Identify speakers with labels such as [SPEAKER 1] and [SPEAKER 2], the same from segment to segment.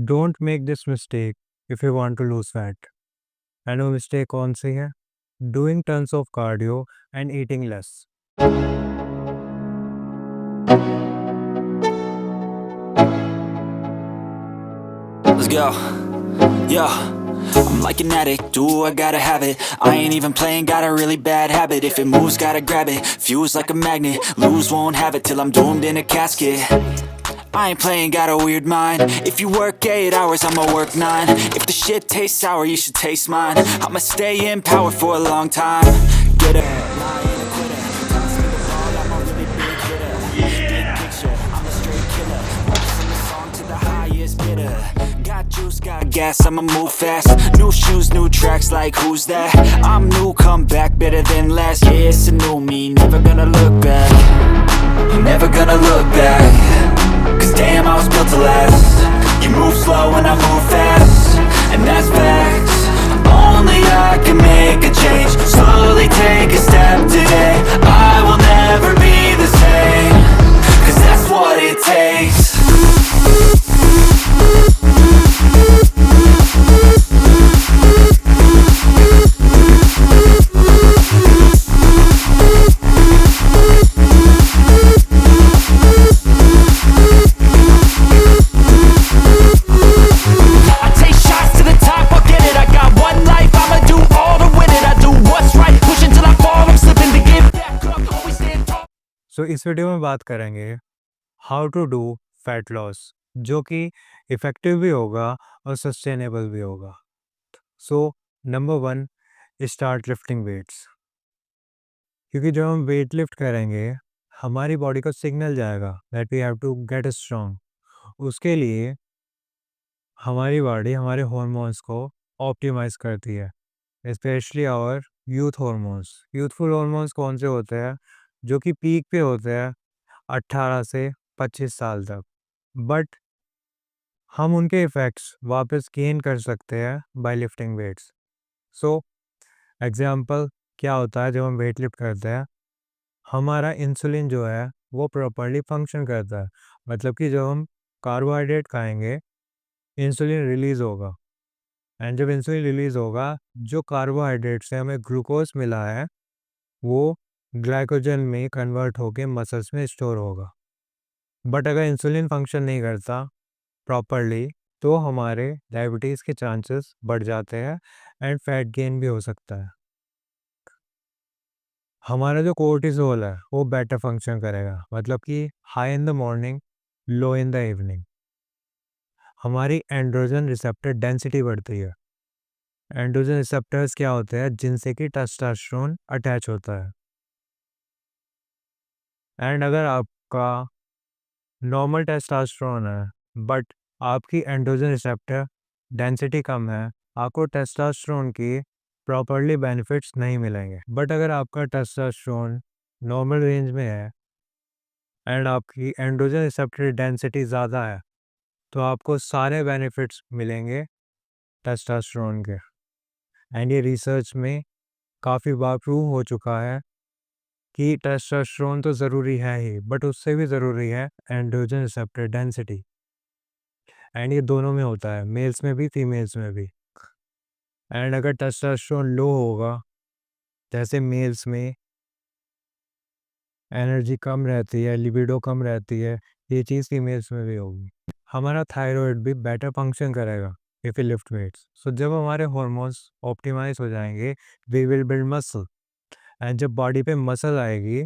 [SPEAKER 1] Don't make this mistake if you want to lose fat. And वो mistake कौन सी है? Doing tons of cardio and eating less.
[SPEAKER 2] Let's go. Yeah. I'm like an addict, do I gotta have it. I ain't even playing, got a really bad habit. If it moves, gotta grab it, fuse like a magnet. Lose, won't have it till I'm doomed in a casket. I ain't playing, got a weird mind. If you work 8 hours, I'ma work 9. If the shit tastes sour, you should taste mine. I'ma stay in power for a long time. Get up, lie in a quitter. Toss me the ball, I'm a really big hitter. Big picture, I'm a straight killer. Sing the song to the highest bidder. Got juice, got gas, I'ma move fast. New shoes, new tracks, like who's that? I'm new, come back, better than last. Yeah, it's a new me, never gonna look back. Never gonna look back. Cause damn, I was built to last. You move slow and I move fast, and that's facts. Only I can make a change. Slowly take a step today. I will never be the same. Cause that's what it takes.
[SPEAKER 1] So इस video में बात करेंगे how to do fat loss, जो कि effective भी होगा और sustainable भी होगा। So number 1, start lifting weights. क्योंकि जब हम वेट लिफ्ट करेंगे, हमारी बॉडी को सिग्नल जाएगा that we have to get strong. उसके लिए हमारी बॉडी हमारे हार्मोन्स को ऑप्टिमाइज़ करती है, specially our youth hormones. Youthful hormones कौन से होते हैं? जो कि पीक पे होते हैं 18 से 25 साल तक। बट हम उनके इफ़ेक्ट्स वापस गेन कर सकते हैं by lifting weights. So example क्या होता है जब हम वेट लिफ्ट करते हैं? हमारा इंसुलिन जो है वो प्रॉपर्ली फंक्शन करता है। मतलब कि जब हम कार्बोहाइड्रेट खाएंगे, इंसुलिन रिलीज़ होगा, एंड जब इंसुलिन रिलीज़ होगा, जो कार्बोहाइड्रेट से हमें ग्लूकोज मिला है वो ग्लाइकोजन में कन्वर्ट होके मसल्स में स्टोर होगा। बट अगर इंसुलिन फंक्शन नहीं करता प्रॉपरली, तो हमारे डायबिटीज़ के चांसेस बढ़ जाते हैं एंड फैट गेन भी हो सकता है। हमारा जो कोर्टिसोल है वो बेटर फंक्शन करेगा, मतलब कि high in the morning, low in the evening. हमारी एंड्रोजन रिसेप्टर डेंसिटी बढ़ती है। एंड्रोजन रिसेप्टर्स क्या होते हैं? जिनसे कि टेस्टोस्टेरोन अटैच होता है। एंड अगर आपका नॉर्मल टेस्टोस्टेरोन है बट आपकी एंड्रोजन रिसेप्टर डेंसिटी कम है, आपको टेस्टोस्टेरोन की प्रॉपरली बेनिफिट्स नहीं मिलेंगे। बट अगर आपका टेस्टोस्टेरोन नॉर्मल रेंज में है एंड आपकी एंड्रोजन रिसेप्टर डेंसिटी ज़्यादा है, तो आपको सारे बेनिफिट्स मिलेंगे टेस्टोस्टेरोन के। एंड ये रिसर्च में काफ़ी बार प्रूव हो चुका है कि टेस्टोस्टेरोन तो ज़रूरी है ही, बट उससे भी ज़रूरी है एंड्रोजन रिसेप्टर डेंसिटी। एंड ये दोनों में होता है, मेल्स में भी फीमेल्स में भी। एंड अगर टेस्टोस्टेरोन लो होगा, जैसे मेल्स में एनर्जी कम रहती है, लिबिडो कम रहती है, ये चीज़ फीमेल्स में भी होगी। हमारा थायराइड भी बेटर फंक्शन करेगा if you lift weights. So जब हमारे हार्मोन्स ऑप्टिमाइज हो जाएंगे, we will build muscle. And जब बॉडी पे मसल आएगी,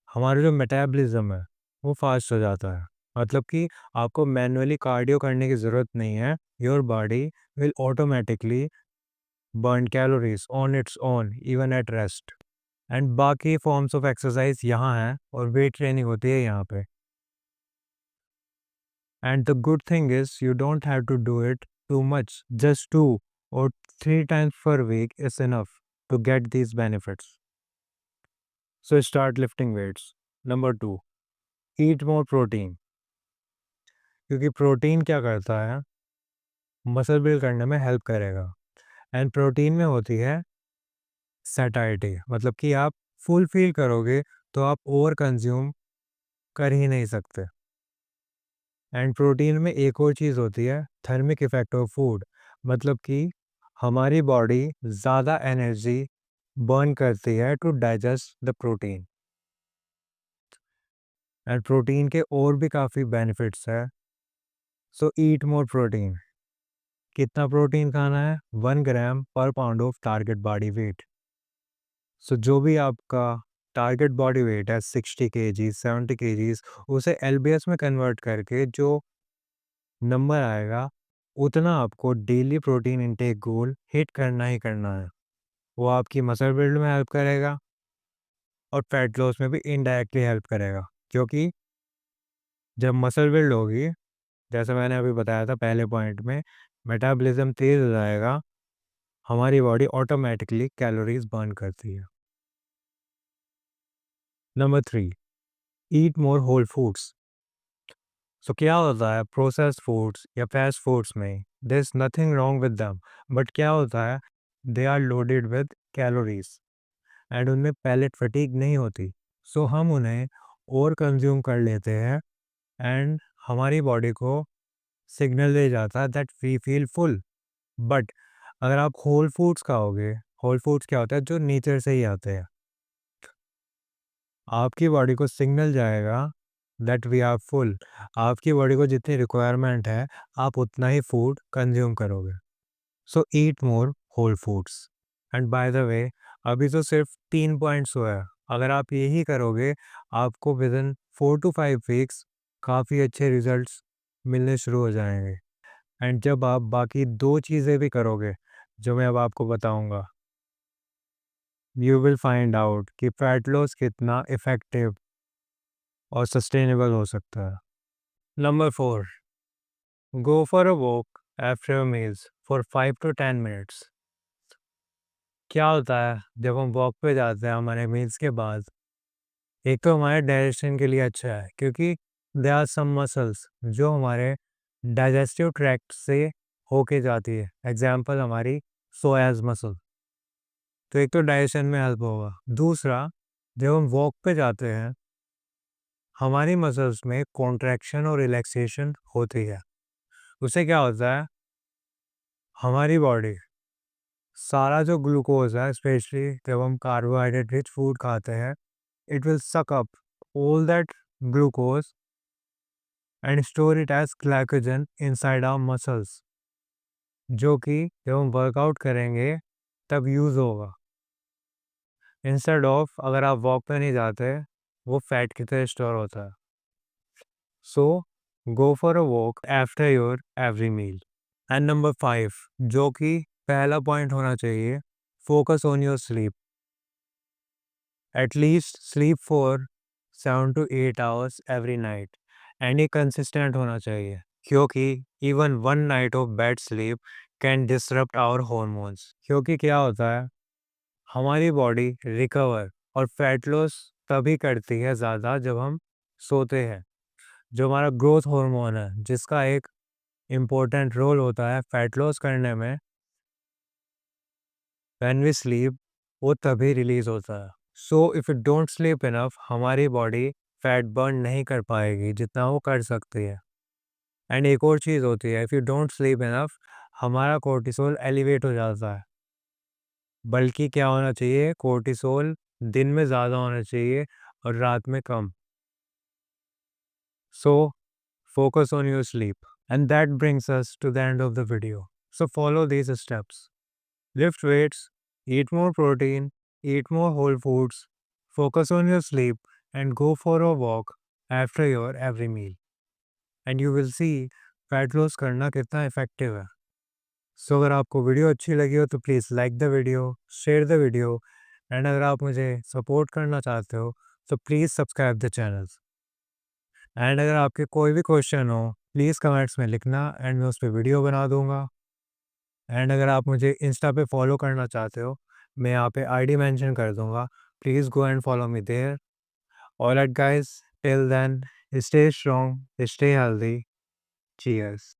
[SPEAKER 1] हमारा जो मेटाबॉलिज्म है वो फास्ट हो जाता है। मतलब कि आपको मैनुअली कार्डियो करने की ज़रूरत नहीं है, your body will automatically burn calories on its own even at rest. And बाकी फॉर्म्स ऑफ एक्सरसाइज यहाँ हैं और वेट ट्रेनिंग होती है यहाँ पे। And the good thing is you don't have to do it too much, just 2 or 3 times per week is enough to get these benefits. So start lifting weights. Number 2, eat more protein. क्योंकि protein क्या करता है? Muscle build करने में help करेगा। And protein में होती है सैटिस्फैक्टी, मतलब कि आप फुल फील करोगे तो आप ओवर कंज्यूम कर ही नहीं सकते। एंड प्रोटीन में एक और चीज़ होती है, थर्मिक इफेक्ट ऑफ फूड, मतलब कि हमारी बॉडी ज़्यादा एनर्जी बर्न करती है to digest the protein. And protein के और भी काफ़ी बेनिफिट्स है। सो ईट मोर प्रोटीन। कितना प्रोटीन खाना है? 1 ग्राम पर pound of target body weight. So जो भी आपका टारगेट बॉडी वेट है 60 kg 70 kg, उसे एलबीएस में कन्वर्ट करके जो नंबर आएगा उतना आपको डेली प्रोटीन इनटेक गोल हिट करना ही करना है। वो आपकी मसल बिल्ड में हेल्प करेगा और फैट लॉस में भी इनडायरेक्टली हेल्प करेगा, क्योंकि जब मसल बिल्ड होगी, जैसे मैंने अभी बताया था पहले पॉइंट में, मेटाबॉलिज्म तेज हो जाएगा, हमारी बॉडी ऑटोमेटिकली कैलोरीज बर्न करती है। Number 3, eat more whole foods. So क्या होता है प्रोसेस्ड फूड्स या फास्ट फूड्स में, there is nothing wrong with them, but क्या होता है, they are loaded with calories and उनमें पैलेट फटीग नहीं होती। सो हम उन्हें और कंज्यूम कर लेते हैं एंड हमारी बॉडी को सिग्नल दे जाता है that we feel full. But अगर आप होल फूड्स खाओगे, होल फूड्स क्या होता है, जो नेचर से ही आते हैं, आपकी बॉडी को सिग्नल जाएगा दैट वी आर फुल। आपकी बॉडी को जितनी रिक्वायरमेंट है, आप उतना ही फूड कंज्यूम करोगे। So eat more whole foods. And by the way, अभी तो सिर्फ 3 पॉइंट्स हुआ है। अगर आप यही करोगे, आपको विद इन 4 to 5 वीक्स काफ़ी अच्छे रिजल्ट्स मिलने शुरू हो जाएंगे। एंड जब आप बाकी 2 चीज़ें भी करोगे, जो मैं अब आपको बताऊंगा, यू विल फाइंड आउट कि फैट लॉस कितना इफ़ेक्टिव और सस्टेनेबल हो सकता है। Number 4, go for a walk after meals for 5 to 10 minutes. क्या होता है जब हम वॉक पे जाते हैं हमारे मील्स के बाद, एक तो हमारे डाइजेशन के लिए अच्छा है, क्योंकि दे आर सम मसल्स जो हमारे डाइजेस्टिव ट्रैक्ट से होके जाती है। एग्जाम्पल हमारी सोयाज मसल। तो एक तो डाइजेशन में हेल्प होगा। दूसरा, जब हम वॉक पे जाते हैं, हमारी मसल्स में कॉन्ट्रैक्शन और रिलैक्सेशन होती है। उससे क्या होता है, हमारी बॉडी सारा जो ग्लूकोज है, स्पेशली जब हम कार्बोहाइड्रेट रिच फूड खाते हैं, it will suck up all that glucose and store it as glycogen inside our muscles, जो कि जब हम वर्कआउट करेंगे तब यूज़ होगा। इंस्टेड ऑफ अगर आप वॉक पे नहीं जाते, वो फैट की तरह स्टोर होता है। So go for a walk after your every meal. And number 5, जो कि पहला पॉइंट होना चाहिए, focus on your sleep. At least sleep for 7 to 8 hours every night. And ये कंसिस्टेंट होना चाहिए, क्योंकि even 1 night of bad sleep can disrupt our hormones. क्योंकि क्या होता है, हमारी बॉडी रिकवर और फैट लॉस तभी करती है ज़्यादा जब हम सोते हैं। जो हमारा ग्रोथ हार्मोन है, जिसका एक इम्पोर्टेंट रोल होता है फैट लॉस करने में, व्हेन वी स्लीप, वो तभी रिलीज होता है। So if you don't sleep enough, हमारी बॉडी फैट बर्न नहीं कर पाएगी जितना वो कर सकती है। एंड एक और चीज़ होती है, if you don't sleep enough, हमारा कोर्टिसोल एलिवेट हो जाता है। बल्कि क्या होना चाहिए, कोर्टिसोल दिन में ज़्यादा होना चाहिए और रात में कम। सो focus on your sleep. And that brings us to the end of the video. So follow these steps. Lift weights, eat more protein, eat more whole foods, focus on your sleep, and go for a walk after your every meal. And you will see fat loss करना कितना effective है। सो अगर आपको video अच्छी लगी हो तो please like the video, share the video, and अगर आप मुझे सपोर्ट करना चाहते हो तो please subscribe the channel. And अगर आपके कोई भी क्वेश्चन हो, प्लीज़ कमेंट्स में लिखना एंड मैं उस पर वीडियो बना दूंगा। एंड अगर आप मुझे इंस्टा पे फॉलो करना चाहते हो, मैं यहाँ पे आईडी मेंशन कर दूंगा। Please go and follow me there. Alright guys, till then, stay strong, stay healthy, cheers.